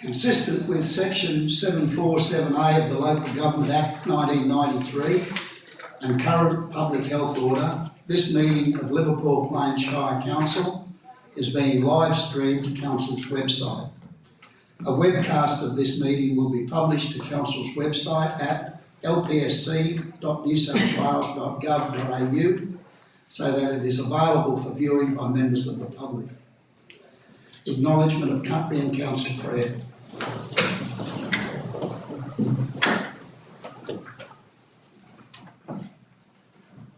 Consistent with Section 747A of the Local Government Act 1993 and current public health order, this meeting of Liverpool Plains Shire Council is being live streamed to Council's website. A webcast of this meeting will be published to Council's website at lpsc.newsouthwales.gov.au so that it is available for viewing by members of the public. Acknowledgement of country and council prayer.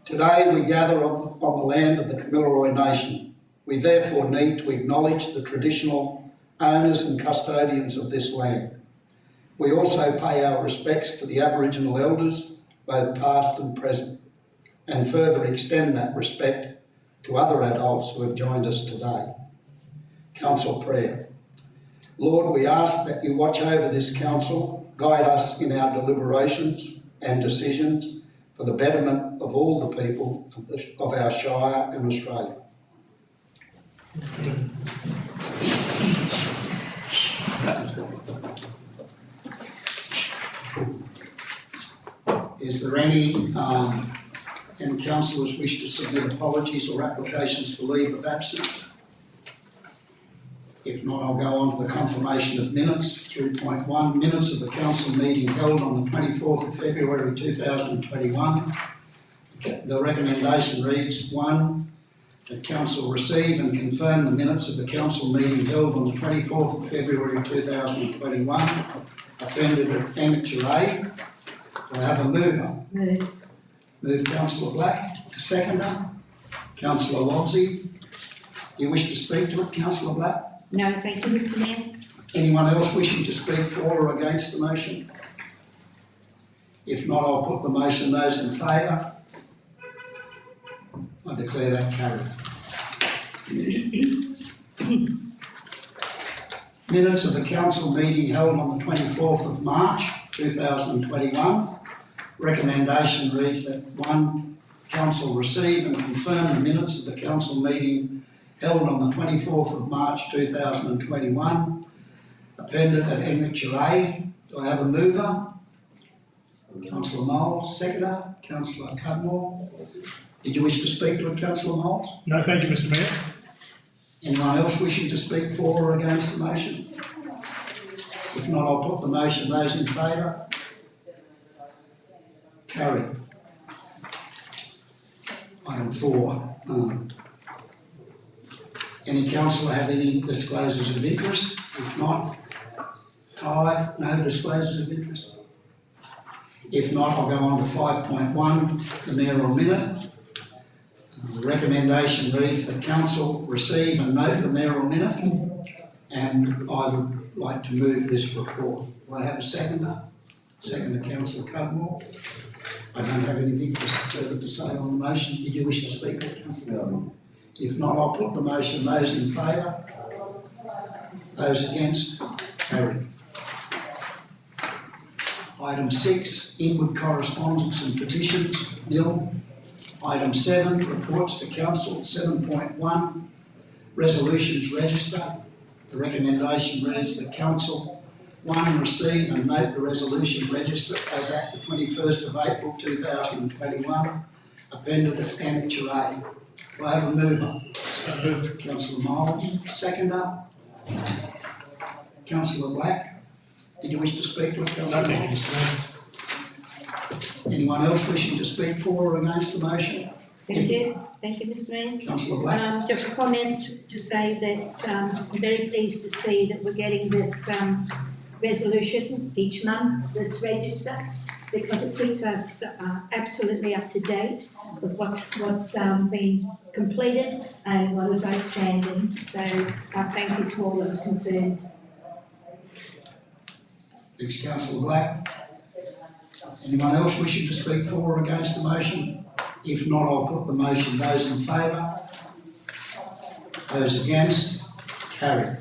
Today we gather on the land of the Kamilaroi Nation. We therefore need to acknowledge the traditional owners and custodians of this land. We also pay our respects to the Aboriginal elders, both past and present, and further extend that respect to other adults who have joined us today. Council prayer. Lord, we ask that you watch over this council, guide us in our deliberations and decisions for the betterment of all the people of our Shire and Australia. Is there any councillors wish to submit apologies or applications for leave of absence? If not, I'll go on to the confirmation of minutes. 3.1, minutes of the council meeting held on the 24th of February 2021. The recommendation reads 1, that council receive and confirm the minutes of the council meeting held on the 24th of February 2021, appended at Annexure A. Do I have a mover? Move. Move Councillor Black. A seconder? Councillor Logsy. You wish to speak to it, Councillor Black? No, thank you, Mr. Mayor. Anyone else wishing to speak for or against the motion? If not, I'll put the motion. Those in favour? I declare that carried. Minutes of the council meeting held on the 24th of March 2021. Recommendation reads that 1, council receive and confirm the minutes of the council meeting held on the 24th of March 2021, appended at Annexure A. Do I have a mover? Councillor Moles. Seconder? Councillor Cudmore. Did you wish to speak to it, Councillor Moles? No, thank you, Mr. Mayor. Anyone else wishing to speak for or against the motion? If not, I'll put the motion. Those in favour? Carried. Item 4. Any councillor have any disclosures of interest? If not, 5, no disclosures of interest. If not, I'll go on to 5.1, the mayoral minute. The recommendation reads that council receive and note the mayoral minute, and I would like to move this report. Do I have a seconder? Seconder, Councillor Cudmore. I don't have anything further to say on the motion. Did you wish to speak, Councillor Cudmore? If not, I'll put the motion. Those in favour? Those against? Carried. Item 6, inward correspondence and petitions, nil. Item 7, reports to council. 7.1, resolutions register. The recommendation reads that council 1, receive and note the resolution register as at the 21st of April 2021, appended at Annexure A. Do I have a mover? Councillor Miles. Seconder? Councillor Black. Did you wish to speak to it, Councillor? No, thank you, Mr. Mayor. Anyone else wishing to speak for or against the motion? Thank you. Thank you, Mr. Mayor. Councillor Black. Just a comment to say that I'm very pleased to see that we're getting this resolution each month, this register, because it keeps us absolutely up to date with what's been completed and what is outstanding. So thank you to all those concerned. Thanks, Councillor Black. Anyone else wishing to speak for or against the motion? If not, I'll put the motion. Those in favour? Those against? Carried.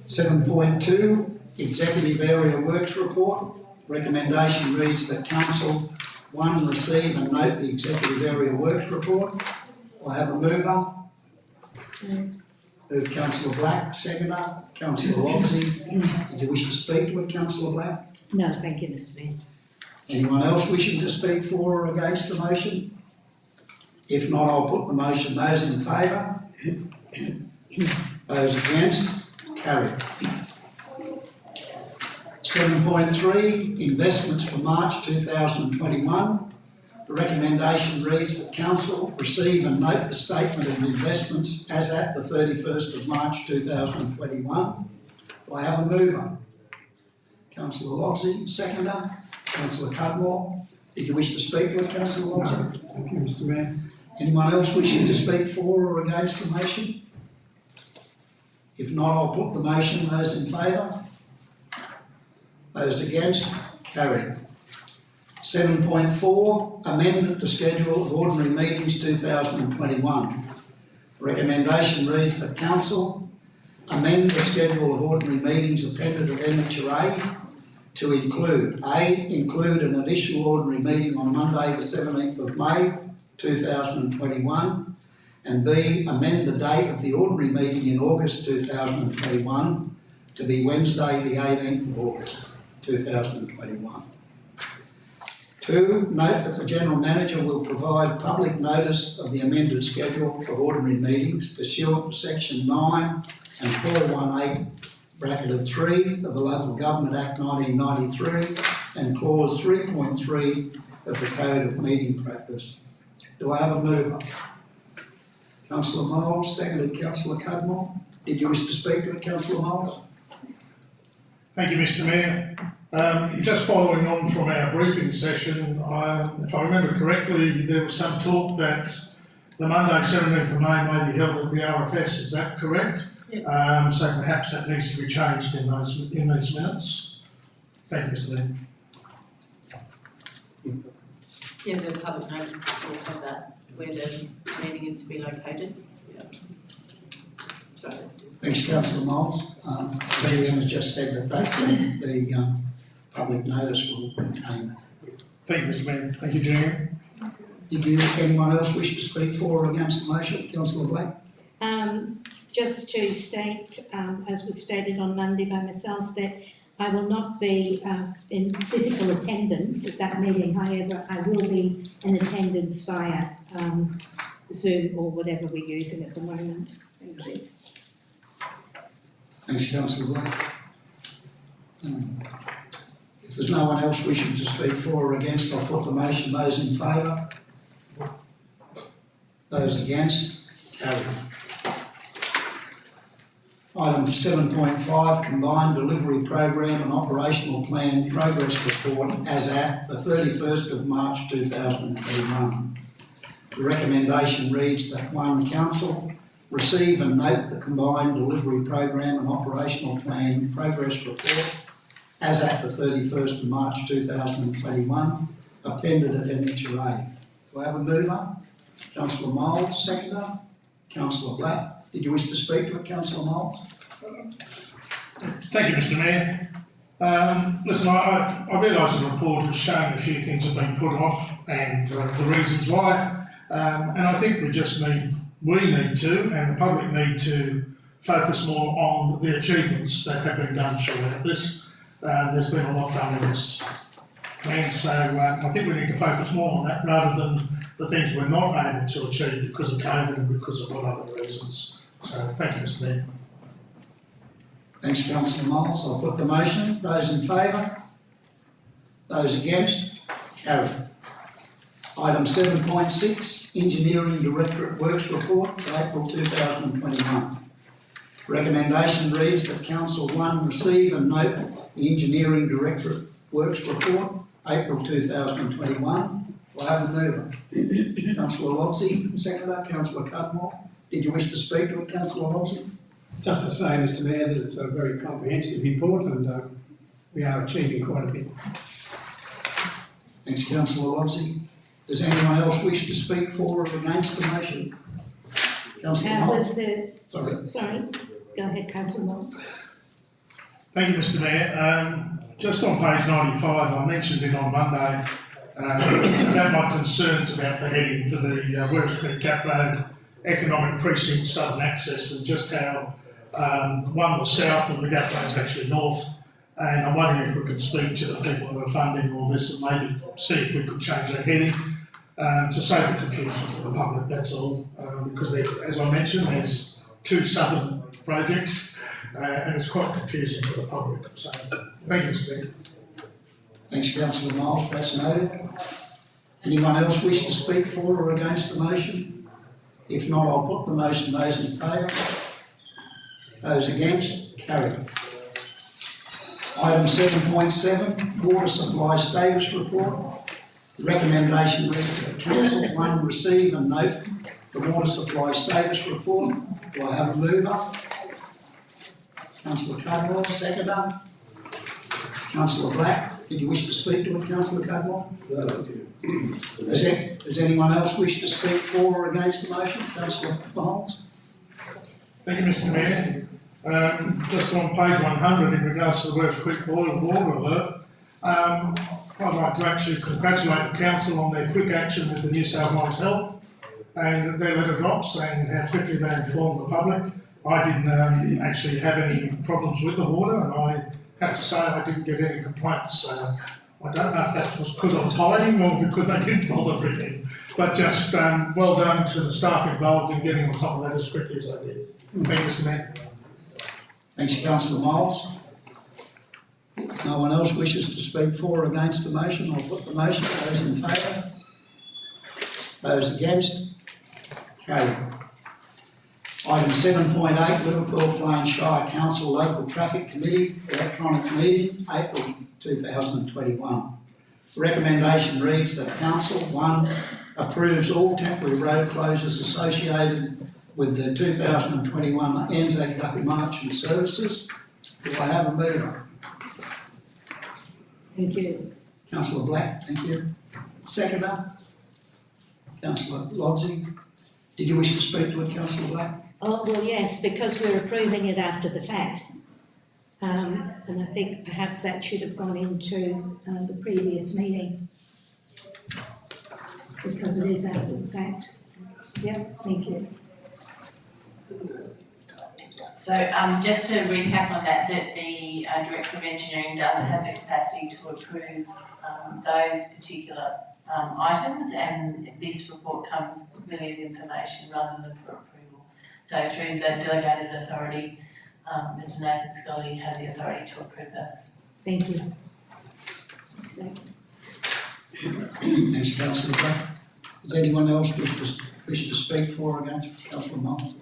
7.2, Executive Area Works Report. Recommendation reads that Council 1, receive and note the Executive Area Works Report. I have a mover. Moved Councillor Black, seconder. Councillor Logsy, did you wish to speak to it, Councillor Black? No, thank you, Mr Mayor. Anyone else wishing to speak for or against the motion? If not, I'll put the motion. Those in favour? Those against? Carried. 7.3, investments for March 2021. The recommendation reads that Council receive and note the statement of investments as at the 31st of March 2021. Do I have a mover? Councillor Logsy, seconder. Councillor Cudmore, did you wish to speak with Councillor Logsy? No, thank you, Mr Mayor. Anyone else wishing to speak for or against the motion? If not, I'll put the motion. Those in favour? Those against? Carried. 7.4, amendment to schedule of ordinary meetings 2021. Recommendation reads that Council amend the schedule of ordinary meetings appended at Annexure A to include an additional ordinary meeting on Monday the 17th of May 2021, and B, amend the date of the ordinary meeting in August 2021 to be Wednesday the 18th of August 2021. 2, note that the General Manager will provide public notice of the amended schedule of ordinary meetings pursuant to Section 9 and 418 (3) of the Local Government Act 1993 and Clause 3.3 of the Code of Meeting Practice. Do I have a mover? Councillor Moles, seconded Councillor Cudmore. Did you wish to speak to it, Councillor Moles? Thank you, Mr Mayor. Just following on from our briefing session, if I remember correctly, there was some talk that the Monday 17th of May may be held at the RFS. Is that correct? Yes. So perhaps that needs to be changed in these minutes. Thank you, Mr Mayor. Yeah, the public notice will have that, where the meeting is to be located. Yeah. So, Thanks, Councillor Moles. Liam has just said that the public notice will contain it. Thank you, Mr Mayor. Thank you, Junior. Did anyone else wish to speak for or against the motion? Councillor Blake? Just to state, as was stated on Monday by myself, that I will not be in physical attendance at that meeting. However, I will be in attendance via Zoom or whatever we're using at the moment. Thank you. Thanks, Councillor Blake. If there's no one else wishing to speak for or against, I'll put the motion. Those in favour? Those against? Carried. Item 7.5, Combined Delivery Program and Operational Plan Progress Report as at the 31st of March 2021. The recommendation reads that 1, Council receive and note the Combined Delivery Program and Operational Plan Progress Report as at the 31st of March 2021, appended at Annexure A. Do I have a mover? Councillor Moles, seconder. Councillor Black. Did you wish to speak to it, Councillor Moles? Thank you, Mr Mayor. Listen, I realise the report has shown a few things have been put off and the reasons why, and I think we need to, and the public need to focus more on the achievements that have been done throughout this. There's been a lot done in this, and so I think we need to focus more on that rather than the things we're not able to achieve because of COVID and because of what other reasons. So thank you, Mr Mayor. Thanks, Councillor Moles. I'll put the motion. Those in favour? Those against? Carried. Item 7.6, Engineering Directorate Works Report for April 2021. Recommendation reads that Council 1 receive and note the Engineering Directorate Works Report, April 2021. Do I have a mover? Councillor Logsy, seconder. Councillor Cudmore. Did you wish to speak to it, Councillor Logsy? Just to say, Mr Mayor, that it's a very comprehensive report and we are achieving quite a bit. Thanks, Councillor Logsy. Does anyone else wish to speak for or against the motion? Councillor Moles. Sorry, go ahead, Councillor Moles. Thank you, Mr Mayor. Just on page 95, I mentioned it on Monday about my concerns about the heading for the Werris Creek Gap Road economic precinct southern access and just how one was south and the gap road's actually north. And I'm wondering if we could speak to the people who are funding all this and maybe see if we could change that heading to save the confusion for the public, that's all. Because as I mentioned, there's two southern projects and it's quite confusing for the public. So thank you, Mr. Mayor. Thanks, councillor Miles, that's noted. Anyone else wish to speak for or against the motion? If not, I'll put the motion. Those in favour? Those against? Carried. Item 7.7, water supply status report. The recommendation reads that council, 1, receive and note the water supply status report. Do I have a mover? Councillor Cudmore, seconder. Councillor Black, did you wish to speak to it, Councillor Cudmore? No, thank you. Does anyone else wish to speak for or against the motion? Councillor Miles? Thank you, Mr. Mayor. Just on page 100 in regards to the West Quick Boil Water Alert, I'd like to actually congratulate the council on their quick action with the New South Wales Health and their letter drops and how quickly they informed the public. I didn't actually have any problems with the water, and I have to say I didn't get any complaints. So I don't know if that was because I was hiding or because they didn't bother ringing, but just well done to the staff involved in getting on top of that as quickly as they did. Thank you, Mr. Mayor. Thanks, councillor Miles. If no one else wishes to speak for or against the motion, I'll put the motion. Those in favour? Those against? Carried. Item 7.8, Liverpool Plains Shire Council Local Traffic Committee electronic meeting, April 2021. The recommendation reads that council, 1, approves all temporary road closures associated with the 2021 Anzac Day March and services. Do I have a mover? Thank you. Councillor Black, thank you. Seconder? Councillor Lodsey. Did you wish to speak to it, Councillor Black? Oh, well, yes, because we're approving it after the fact. And I think perhaps that should have gone into the previous meeting. Because it is after the fact. Yeah, thank you. So just to recap on that, the Director of Engineering does have the capacity to approve those particular items, and this report comes really as information rather than for approval. So through the delegated authority, Mr. Nathan Scully has the authority to approve those. Thank you. Thanks, Councillor Black. Does anyone else wish to speak for or against? Councillor Miles?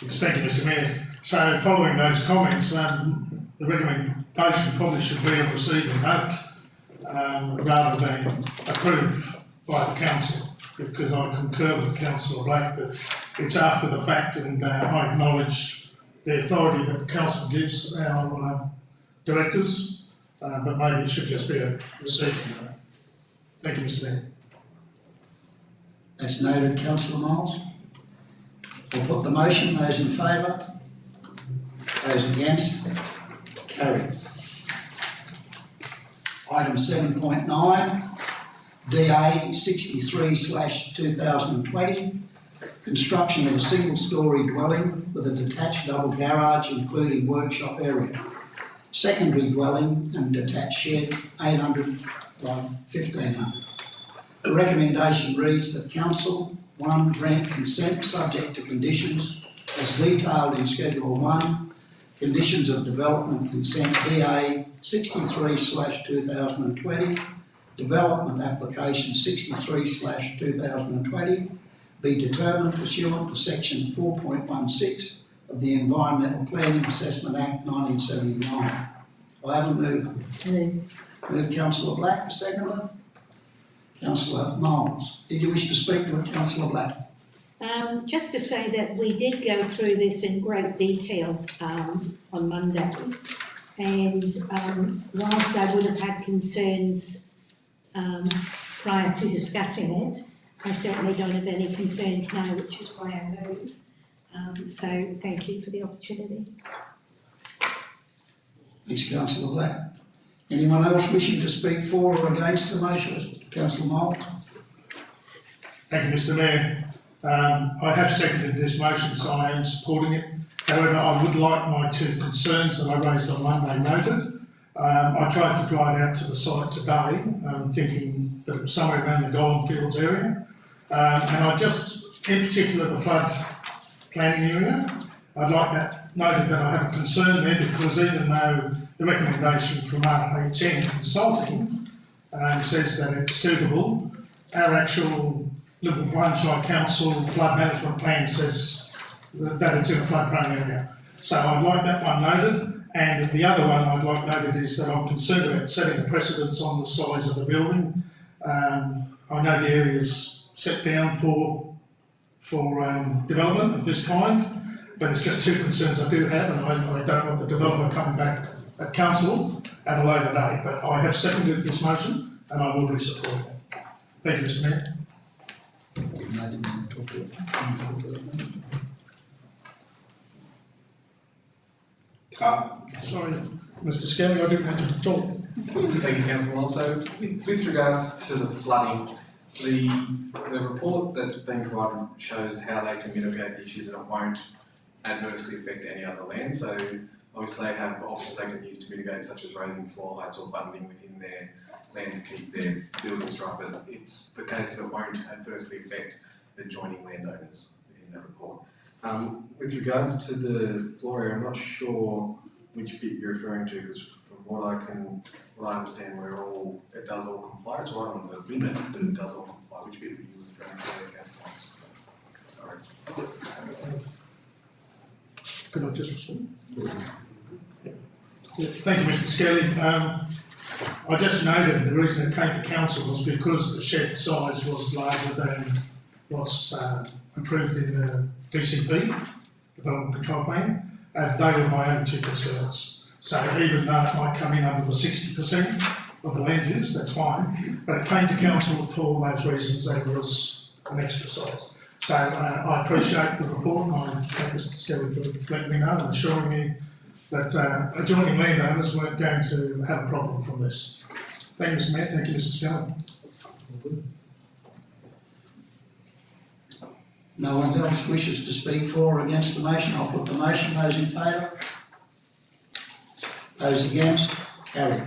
Yes, thank you, Mr. Mayor. So following those comments, the recommendation probably should be a receive and note rather than approve by the council, because I concur with Councillor Black that it's after the fact, and I acknowledge the authority that the council gives our directors, but maybe it should just be a receive and note. Thank you, Mr. Mayor. That's noted, Councillor Miles. I'll put the motion. Those in favour? Those against? Carried. Item 7.9, DA 63/2020, construction of a single-storey dwelling with a detached double garage including workshop area. Secondary dwelling and detached shed, 800 by 1500. The recommendation reads that council, 1, grant consent subject to conditions as detailed in Schedule 1, Conditions of Development Consent DA 63/2020, Development Application 63/2020, be determined pursuant to Section 4.16 of the Environmental Planning Assessment Act 1979. I have a mover. Move Councillor Black, a seconder. Councillor Miles. Did you wish to speak to it, Councillor Black? Just to say that we did go through this in great detail on Monday, and whilst I would have had concerns prior to discussing it, I certainly don't have any concerns now, which is why I move. So thank you for the opportunity. Thanks, Councillor Black. Anyone else wishing to speak for or against the motion? Councillor Miles. Thank you, Mr. Mayor. I have seconded this motion, so I am supporting it. However, I would like my two concerns that I raised on Monday noted. I tried to drive out to the site today, thinking that it was somewhere around the Golden Fields area. And I just, in particular, the flood planning area, I'd like that noted that I have a concern there, because even though the recommendation from RHN Consulting says that it's suitable, our actual Liverpool Shire Council flood management plan says that it's in a floodplain area. So I'd like that one noted, and the other one I'd like noted is that I'm concerned about setting a precedence on the size of the building. I know the area's set down for development of this kind, but it's just two concerns I do have, and I don't want the developer coming back at council at a later date, but I have seconded this motion and I will be supporting it. Thank you, Mr. Mayor. Sorry, Mr. Skelly, I didn't want you to talk. Thank you, Councillor Wallace. So with regards to the flooding, the report that's been provided shows how they can mitigate the issues and it won't adversely affect any other land. So obviously they have options they can use to mitigate, such as raising floor heights or bundling within their land to keep their buildings dry, but it's the case that it won't adversely affect adjoining landowners within that report. With regards to the floor area, I'm not sure which bit you're referring to, because from what I understand, it does all comply. It's right on the limit, but it does all comply. Which bit are you referring to there, Councillor? Sorry. Could I just respond? Yeah, thank you, Mr. Skelly. I just noted the reason it came to council was because the shed size was larger than what's approved in the DCP, Development Control Plan. They were my only two concerns. So even though it might come in under the 60% of the land use, that's fine. But it came to council for those reasons. There was an extra size. So I appreciate the report, and I thank Mr. Skelly for letting me know and assuring me that adjoining landowners weren't going to have a problem from this. Thank you, Mr. Mayor. Thank you, Mr. Skelly. No one else wishes to speak for or against the motion. I'll put the motion. Those in favour? Those against? Carried.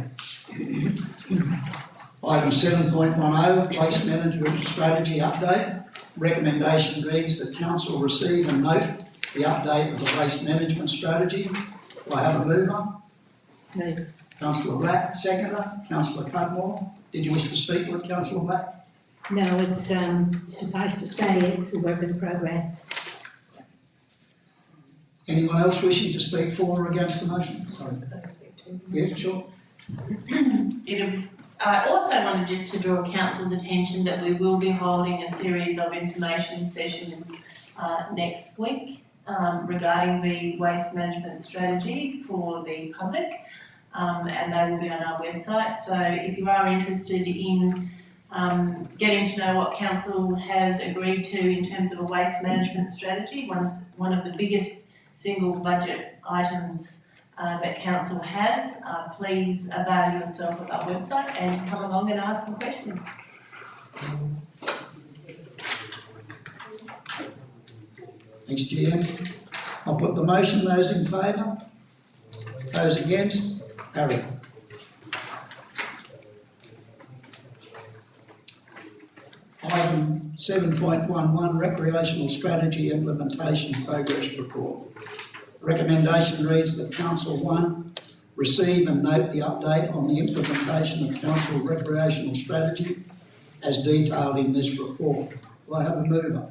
Item 7.10, Waste Management Strategy Update. Recommendation reads that Council receive and note the update of the Waste Management Strategy. Do I have a mover? No. Councillor Black, seconder. Councillor Cudmore. Did you wish to speak with Councillor Black? No, it's suffice to say it's a work in progress. Anyone else wishing to speak for or against the motion? Sorry. Yeah, sure. I also wanted just to draw council's attention that we will be holding a series of information sessions next week regarding the waste management strategy for the public, and they will be on our website. So if you are interested in getting to know what council has agreed to in terms of a waste management strategy, one of the biggest single budget items that council has, please avail yourself of our website and come along and ask some questions. Thanks, GM. I'll put the motion. Those in favour? Those against? Carried. Item 7.11, Recreational Strategy Implementation Progress Report. Recommendation reads that Council 1, receive and note the update on the implementation of Council Recreational Strategy as detailed in this report. Do I have a mover?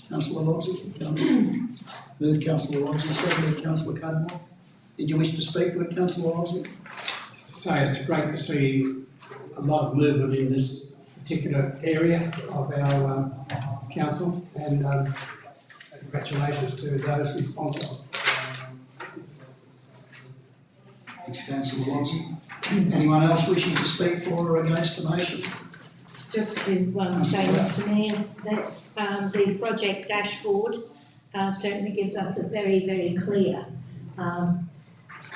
Councillor Logsy? Move Councillor Logsy, seconded Councillor Cudmore. Did you wish to speak with Councillor Logsy? Just to say, it's great to see a lot of movement in this particular area of our council, and congratulations to those responsible. Thanks, Councillor Logsy. Anyone else wishing to speak for or against the motion? Just to say, Mr. Mayor, that the project dashboard certainly gives us a very, very clear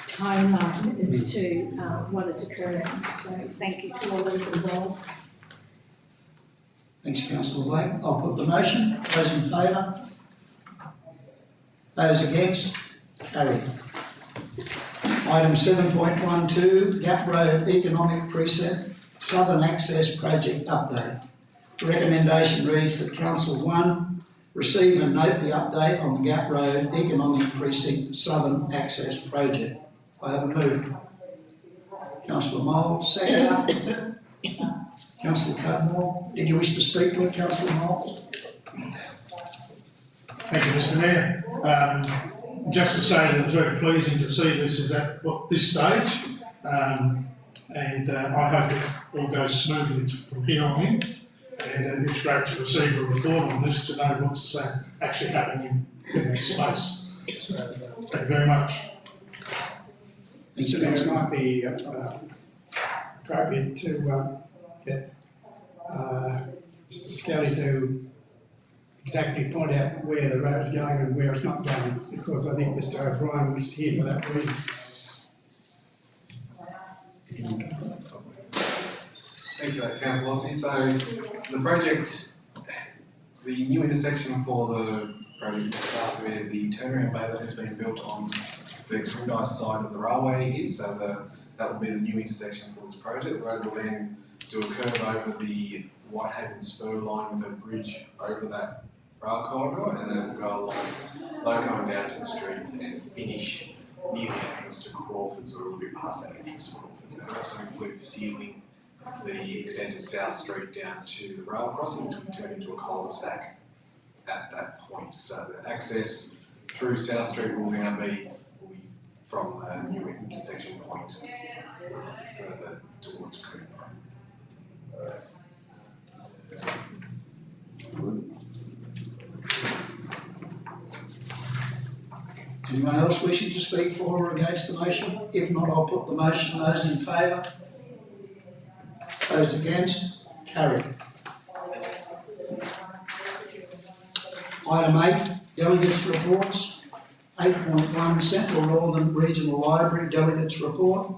timeline as to what is occurring. So thank you to all those involved. Thanks, councillor Blake. I'll put the motion. Those in favour? Those against? Carried. Item 7.12, Gap Road Economic Precinct Southern Access Project Update. The recommendation reads that Council 1 receive and note the update on the Gap Road Economic Precinct Southern Access Project. I have a move. Councillor Mould, second. Councillor Cudmore, did you wish to speak to it, Councillor Mould? Thank you, Mr Mayor. Just to say that it's very pleasing to see this is at this stage, and I hope it all goes smoothly from here on in. And it's great to receive a report on this to know what's actually happening in that space. So, thank you very much. Mr Mayor, it might be appropriate to get Mr Skelly to exactly point out where the road's going and where it's not going, because I think Mr O'Brien was here for that reason. Thank you, Councillor Lofty. So the project, the new intersection for the project will start where the turnaround bay that has been built on the Grundy side of the railway is. So that will be the new intersection for this project. The road will then do a curve over the Whitehaven spur line with a bridge over that rail corridor, and then it will go along, low going down to the street and finish near the entrance to Crawford's, or a little bit past that entrance to Crawford's. And it also includes sealing the extent of South Street down to the rail crossing, which will turn into a cul-de-sac at that point. So the access through South Street will now be from the new intersection point further towards Coombe. Anyone else wishing to speak for or against the motion? If not, I'll put the motion. Those in favour? Those against? Carried. Item 8, Delegates Reports. 8.1, Central Northern Regional Library Delegates Report.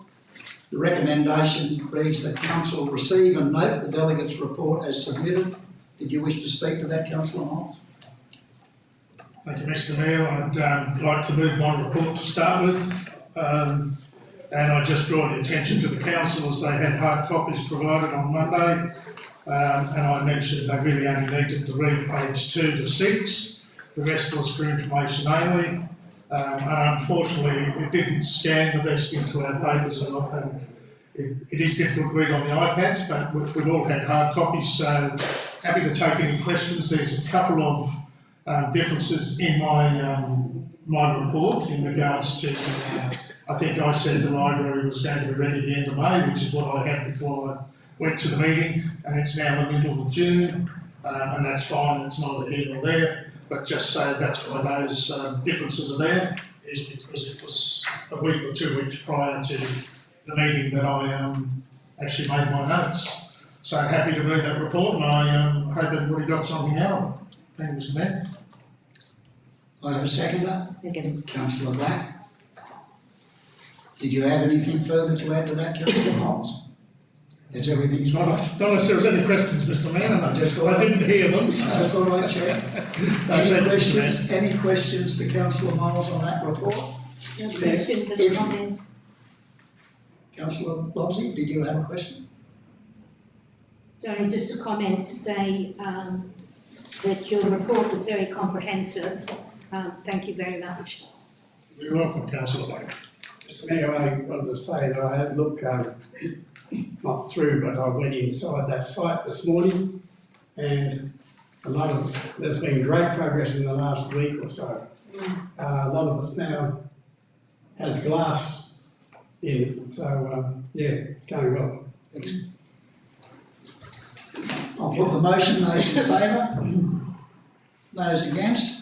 The recommendation reads that Council receive and note the Delegates Report as submitted. Did you wish to speak to that, Councillor Moss? Thank you, Mr Mayor. I'd like to move my report to start with. And I just draw the attention to the council as they had hard copies provided on Monday. And I mentioned they really only needed to read page 2 to 6. The rest was for information only. And unfortunately, it didn't scan the best into our papers a lot. And it is difficult to read on the iPads, but we've all had hard copies. So happy to take any questions. There's a couple of differences in my report in regards to, I think I said the library was going to be ready at the end of May, which is what I had before I went to the meeting, and it's now the middle of June, and that's fine, it's neither here nor there, but just say that's why those differences are there, is because it was a week or 2 weeks prior to the meeting that I actually made my notes. So happy to read that report, and I hope everybody got something out of it. Thank you, Mr Mayor. I have a seconder. Second. Councillor Black. Did you have anything further to add to that, Councillor Moss? That's everything. Not unless there was any questions, Mr Mayor, and I didn't hear them. So. I thought I'd check. Any questions to Councillor Miles on that report? No question, but If- comment. Councillor Lobsey, did you have a question? Sorry, just a comment to say that your report was very comprehensive. Thank you very much. You're welcome, Councillor Blake. Mr Mayor, I wanted to say that I had looked, not through, but I went inside that site this morning, and there's been great progress in the last week or so. A lot of us now has glass in it, so yeah, it's going well. I'll put the motion. Those in favour? Those against?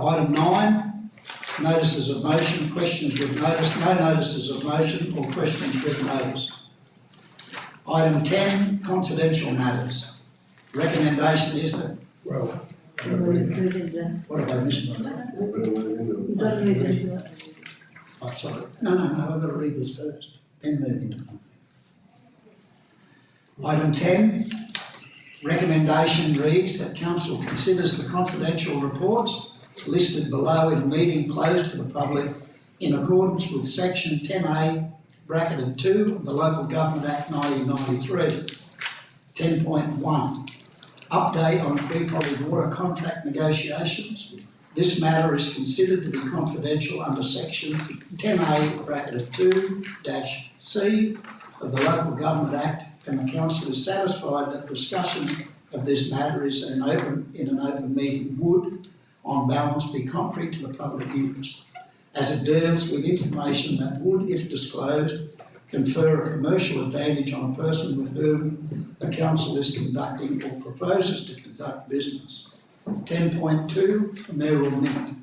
Item 9, notices of motion, questions with notice, no notices of motion or questions with notice. Item 10, confidential matters. Recommendation is that, Well, what have I missed? Oh, sorry. No, I've got to read this first. then move into conflict. Item 10, recommendation reads that council considers the confidential reports listed below in a meeting closed to the public in accordance with section 10A bracketed 2 of the Local Government Act 1993. 10.1, update on pre-potted water contract negotiations. This matter is considered to be confidential under section 10A bracketed 2-C of the Local Government Act, and the council is satisfied that discussion of this matter is in an open meeting would, on balance, be contrary to the public interest, as it deals with information that would, if disclosed, confer a commercial advantage on a person with whom the council is conducting or proposes to conduct business. 10.2, mayoral minute,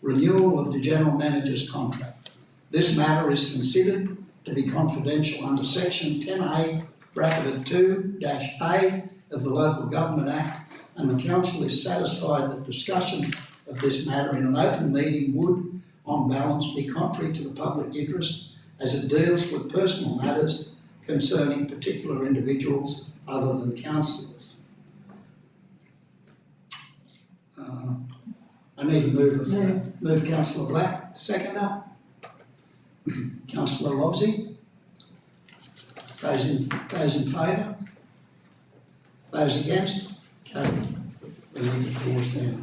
renewal of the general manager's contract. This matter is considered to be confidential under section 10A bracketed 2-A of the Local Government Act, and the council is satisfied that discussion of this matter in an open meeting would, on balance, be contrary to the public interest, as it deals with personal matters concerning particular individuals other than councillors. I need a move. Move Councillor Black, seconder. Councillor Lobsey. Those in favour? Those against? Carried. We need to pause now.